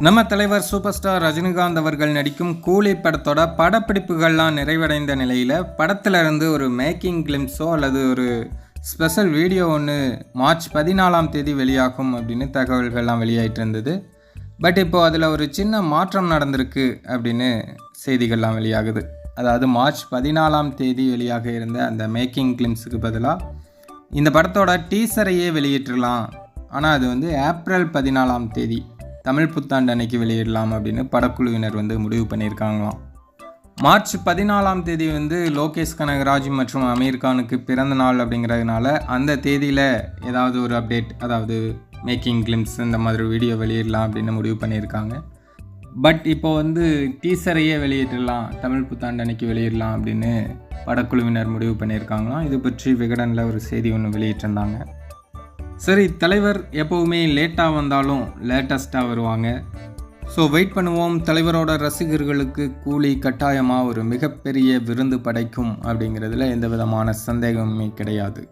நம்ம தலைவர் super star Rajinikanth அவர்கள் நடிக்கும் கூலி படத்தோட படப்பிடிப்புகள்லாம் நிறைவடைந்த நிலையில் படத்தில் இருந்து ஒரு மேக்கிங் கிளிம்ஸோ அல்லது ஒரு ஸ்பெஷல் வீடியோ ஒன்று மார்ச் 14ஆம் தேதி வெளியாகும் அப்படின்னு தகவல்கள்லாம் வெளியாகிட்டு இருந்தது. பட் இப்போது அதில் ஒரு சின்ன மாற்றம் நடந்திருக்கு அப்படின்னு செய்திகள்லாம் வெளியாகுது. அதாவது மார்ச் 14ஆம் தேதி வெளியாக இருந்த அந்த மேக்கிங் கிளிம்ஸுக்கு பதிலாக இந்த படத்தோட டீசரையே வெளியிட்டுடலாம். ஆனால் அது வந்து ஏப்ரல் 14ஆம் தேதி தமிழ் புத்தாண்டு அன்னைக்கு வெளியிடலாம் அப்படின்னு படக்குழுவினர் முடிவு பண்ணியிருக்காங்களாம். மார்ச் 14ஆம் தேதி லோகேஷ் கனகராஜ் மற்றும் அமீர் கானுக்கு பிறந்த நாள் அப்படிங்கிறதுனால அந்த தேதியில் ஏதாவது ஒரு அப்டேட், அதாவது மேக்கிங் கிளிம்ஸ் இந்த மாதிரி வீடியோ வெளியிடலாம் அப்படின்னு முடிவு பண்ணியிருக்காங்க. பட் இப்போது டீசரையே வெளியிடலாம், தமிழ் புத்தாண்டு அன்னைக்கு வெளியிடலாம் அப்படின்னு படக்குழுவினர் முடிவு பண்ணியிருக்காங்களாம். இது பற்றி விகடனில் ஒரு செய்தி ஒன்று வெளியிட்டிருந்தாங்க. சரி, தலைவர் எப்போவுமே லேட்டாக வந்தாலும் லேட்டஸ்ட்டாக வருவாங்க. ஸோ வெயிட் பண்ணுவோம். தலைவரோட ரசிகர்களுக்கு கூலி கட்டாயமாக ஒரு மிகப்பெரிய விருந்து படைக்கும் அப்படிங்கிறதுல எந்த விதமான சந்தேகமுமே கிடையாது.